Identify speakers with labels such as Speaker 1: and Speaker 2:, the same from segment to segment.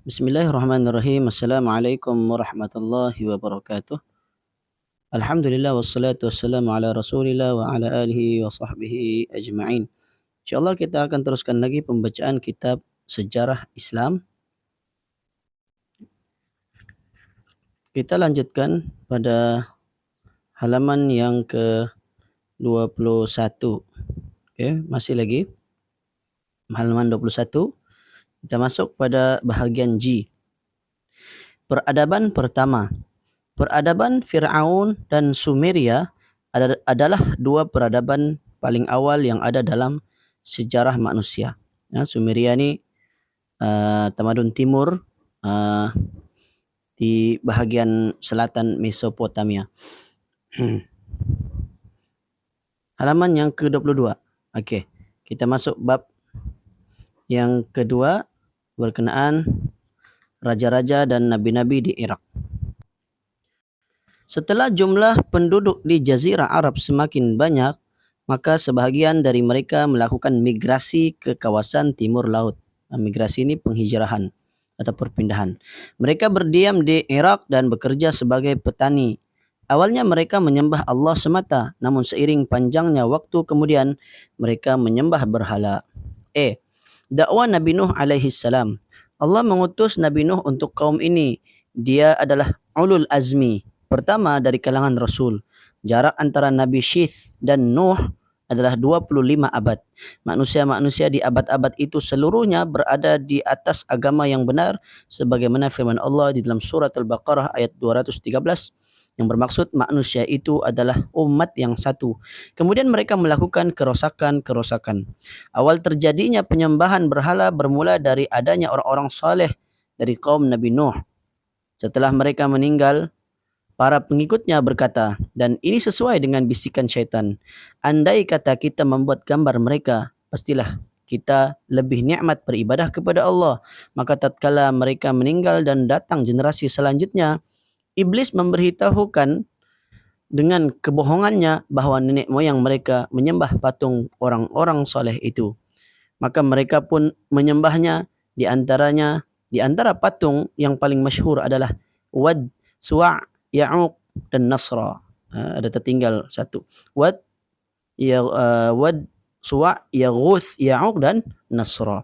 Speaker 1: Bismillahirrahmanirrahim. Assalamualaikum warahmatullahi wabarakatuh. Alhamdulillah wassalatu wassalamu ala Rasulillah wa ala alihi wa sahbihi ajma'in. InsyaAllah kita akan teruskan lagi pembacaan kitab Sejarah Islam. Kita lanjutkan pada halaman yang ke-21. Okey, masih lagi halaman 21. Kita masuk pada bahagian G. Peradaban pertama. Peradaban Fir'aun dan Sumeria adalah dua peradaban paling awal yang ada dalam sejarah manusia. Ya, Sumeria ni tamadun timur di bahagian selatan Mesopotamia. Halaman yang ke-22. Okey, kita masuk bab yang kedua berkenaan raja-raja dan nabi-nabi di Iraq. Setelah jumlah penduduk di Jazirah Arab semakin banyak, maka sebahagian dari mereka melakukan migrasi ke kawasan timur laut. Migrasi ini penghijrahan atau perpindahan. Mereka berdiam di Iraq dan bekerja sebagai petani. Awalnya mereka menyembah Allah semata, namun seiring panjangnya waktu kemudian mereka menyembah berhala. Dakwah Nabi Nuh alaihi salam. Allah mengutus Nabi Nuh untuk kaum ini. Dia adalah ulul azmi, pertama dari kalangan Rasul. Jarak antara Nabi Syith dan Nuh adalah 25 abad. Manusia-manusia di abad-abad itu seluruhnya berada di atas agama yang benar sebagaimana firman Allah di dalam surat Al-Baqarah ayat 213 yang bermaksud manusia itu adalah umat yang satu. Kemudian mereka melakukan kerosakan-kerosakan. Awal terjadinya penyembahan berhala bermula dari adanya orang-orang saleh dari kaum Nabi Nuh. Setelah mereka meninggal, para pengikutnya berkata, dan ini sesuai dengan bisikan syaitan, andai kata kita membuat gambar mereka, pastilah kita lebih nikmat beribadah kepada Allah. Maka tatkala mereka meninggal dan datang generasi selanjutnya, Iblis memberitahukan dengan kebohongannya bahawa nenek moyang mereka menyembah patung orang-orang soleh itu. Maka mereka pun menyembahnya. Di antara patung yang paling masyhur adalah Wad, Suwa', Ya'uq dan Nasra. Ada tertinggal satu. Wad, Suwa', Yaghuth, Ya'uq dan Nasra.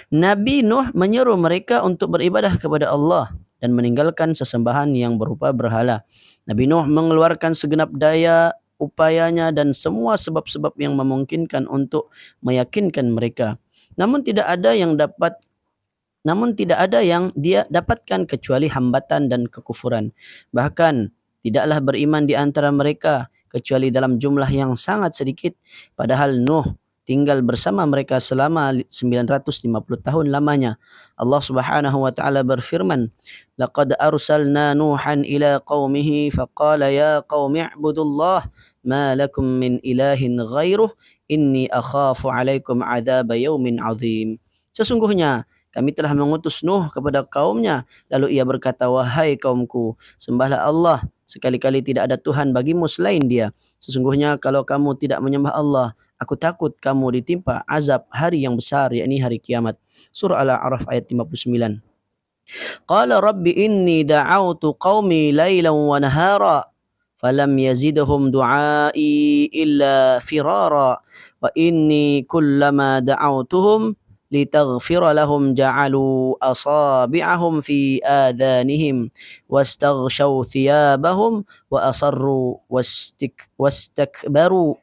Speaker 1: Nabi Nuh menyeru mereka untuk beribadah kepada Allah dan meninggalkan sesembahan yang berupa berhala. Nabi Nuh mengeluarkan segenap daya upayanya dan semua sebab-sebab yang memungkinkan untuk meyakinkan mereka. Namun tidak ada yang dia dapatkan kecuali hambatan dan kekufuran. Bahkan tidaklah beriman di antara mereka kecuali dalam jumlah yang sangat sedikit, padahal Nuh tinggal bersama mereka selama 950 tahun lamanya. Allah Subhanahu wa taala berfirman, "Laqad arsalna Nuhan ila qaumihi faqala ya qaumi i'budullah ma lakum min ilahin ghairuh inni akhafu 'alaikum 'adzab yaumin 'adzim." Sesungguhnya kami telah mengutus Nuh kepada kaumnya, lalu ia berkata, "Wahai kaumku, sembahlah Allah, sekali-kali tidak ada Tuhan bagimu selain Dia. Sesungguhnya kalau kamu tidak menyembah Allah, aku takut kamu ditimpa azab hari yang besar, yakni hari kiamat." Surah Al-A'raf ayat 59. Qala rabbi inni da'autu qaumi laylan wa nahara falam yazidhum du'ai illa firara wa inni kullama da'autuhum litaghfira lahum ja'alu asabi'ahum fi adhanihim wastaghshaw thiyabahum wa asarru wastakbaru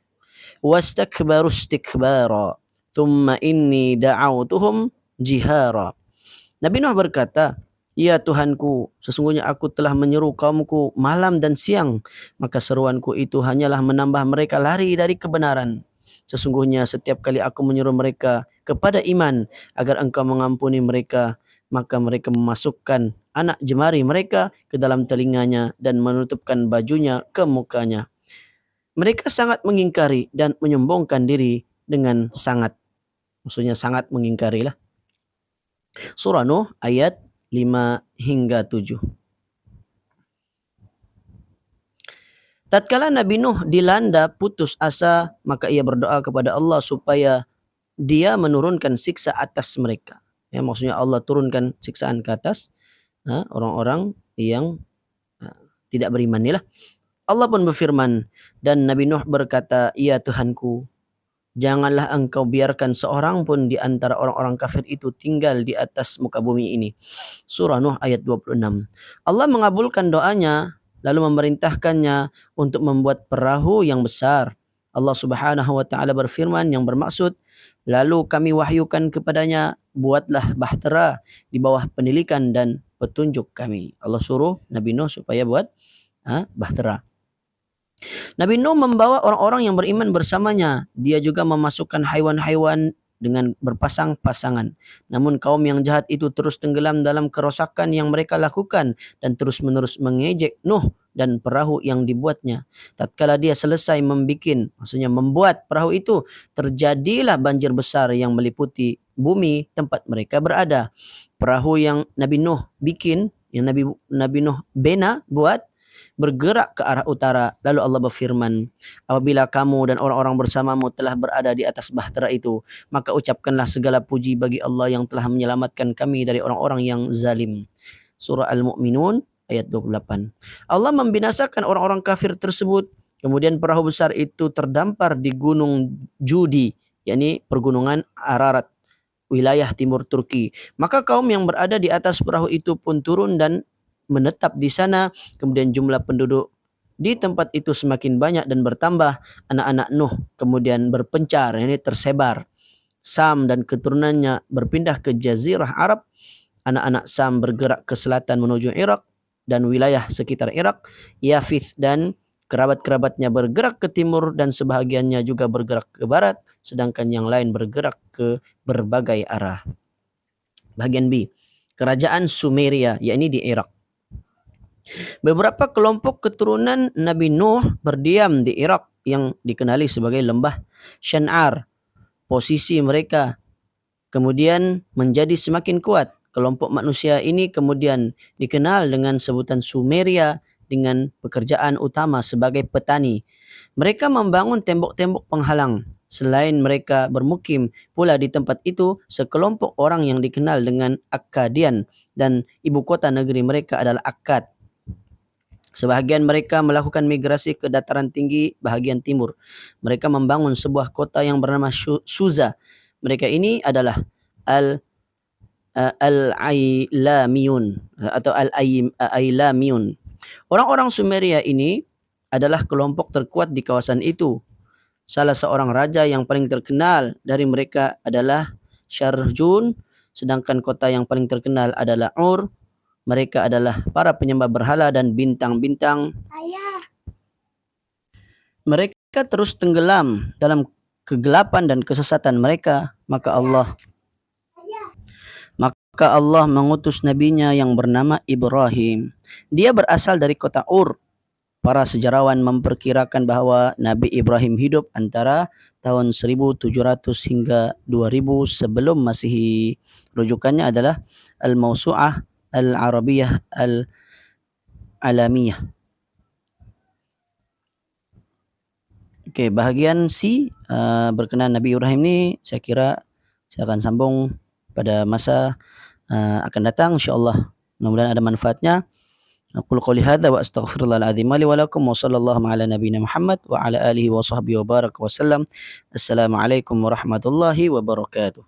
Speaker 1: istikbara thumma inni da'autuhum jihara. Nabi Nuh berkata, "Ya Tuhanku, sesungguhnya aku telah menyeru kaumku malam dan siang, maka seruanku itu hanyalah menambah mereka lari dari kebenaran. Sesungguhnya setiap kali aku menyeru mereka kepada iman agar engkau mengampuni mereka, maka mereka memasukkan anak jemari mereka ke dalam telinganya dan menutupkan bajunya ke mukanya. Mereka sangat mengingkari dan menyombongkan diri dengan sangat." Maksudnya sangat mengingkarilah. Surah Nuh ayat 5 hingga 7. Tatkala Nabi Nuh dilanda putus asa, maka ia berdoa kepada Allah supaya Dia menurunkan siksa atas mereka. Ya, maksudnya Allah turunkan siksaan ke atas orang-orang yang tidak beriman inilah. Allah pun berfirman, dan Nabi Nuh berkata, "Ya Tuhanku, janganlah engkau biarkan seorang pun di antara orang-orang kafir itu tinggal di atas muka bumi ini." Surah Nuh ayat 26. Allah mengabulkan doanya lalu memerintahkannya untuk membuat perahu yang besar. Allah Subhanahu wa taala berfirman yang bermaksud, lalu kami wahyukan kepadanya, buatlah bahtera di bawah penilikan dan petunjuk kami. Allah suruh Nabi Nuh supaya buat bahtera. Nabi Nuh membawa orang-orang yang beriman bersamanya. Dia juga memasukkan haiwan-haiwan dengan berpasang-pasangan. Namun kaum yang jahat itu terus tenggelam dalam kerosakan yang mereka lakukan dan terus-menerus mengejek Nuh dan perahu yang dibuatnya. Tatkala dia selesai membuat perahu itu, terjadilah banjir besar yang meliputi bumi tempat mereka berada. Perahu yang Nabi Nuh bikin, yang Nabi Nuh buat, bergerak ke arah utara. Lalu Allah berfirman, apabila kamu dan orang-orang bersamamu telah berada di atas bahtera itu, maka ucapkanlah segala puji bagi Allah yang telah menyelamatkan kami dari orang-orang yang zalim. Surah Al-Mu'minun ayat 28. Allah membinasakan orang-orang kafir tersebut. Kemudian perahu besar itu terdampar di gunung Judi, yakni pergunungan Ararat, wilayah timur Turki. Maka kaum yang berada di atas perahu itu pun turun dan menetap di sana. Kemudian jumlah penduduk di tempat itu semakin banyak dan bertambah. Anak-anak Nuh kemudian berpencar, ini tersebar. Sam dan keturunannya berpindah ke Jazirah Arab. Anak-anak Sam bergerak ke selatan menuju Irak dan wilayah sekitar Irak. Yafith dan kerabat-kerabatnya bergerak ke timur dan sebahagiannya juga bergerak ke barat, sedangkan yang lain bergerak ke berbagai arah. Bagian B, kerajaan Sumeria, yakni di Irak. Beberapa kelompok keturunan Nabi Nuh berdiam di Irak yang dikenali sebagai lembah Shan'ar. Posisi mereka kemudian menjadi semakin kuat. Kelompok manusia ini kemudian dikenal dengan sebutan Sumeria dengan pekerjaan utama sebagai petani. Mereka membangun tembok-tembok penghalang. Selain mereka bermukim pula di tempat itu sekelompok orang yang dikenal dengan Akkadian dan ibu kota negeri mereka adalah Akkad. Sebahagian mereka melakukan migrasi ke dataran tinggi bahagian timur. Mereka membangun sebuah kota yang bernama Suza. Mereka ini adalah Al-Ailamiyun atau Al-Ailamiyun. Orang-orang Sumeria ini adalah kelompok terkuat di kawasan itu. Salah seorang raja yang paling terkenal dari mereka adalah Sharjun, sedangkan kota yang paling terkenal adalah Ur. Mereka adalah para penyembah berhala dan bintang-bintang. Mereka terus tenggelam dalam kegelapan dan kesesatan mereka. Maka Allah mengutus nabinya yang bernama Ibrahim. Dia berasal dari kota Ur. Para sejarawan memperkirakan bahwa Nabi Ibrahim hidup antara tahun 1700 hingga 2000 sebelum Masehi. Rujukannya adalah Al-Mawsu'ah Al-Arabiyah Al-Alamiyah. Okey, bahagian C berkenaan Nabi Ibrahim ni saya kira saya akan sambung pada masa akan datang, insya-Allah. Mudah-mudahan ada manfaatnya. Aqulu qouli hadza wa astaghfirullahal azim li wa lakum wa sallallahu ala nabiyyina Muhammad wa ala alihi wa sahbihi wa baraka wa sallam. Assalamualaikum warahmatullahi wabarakatuh.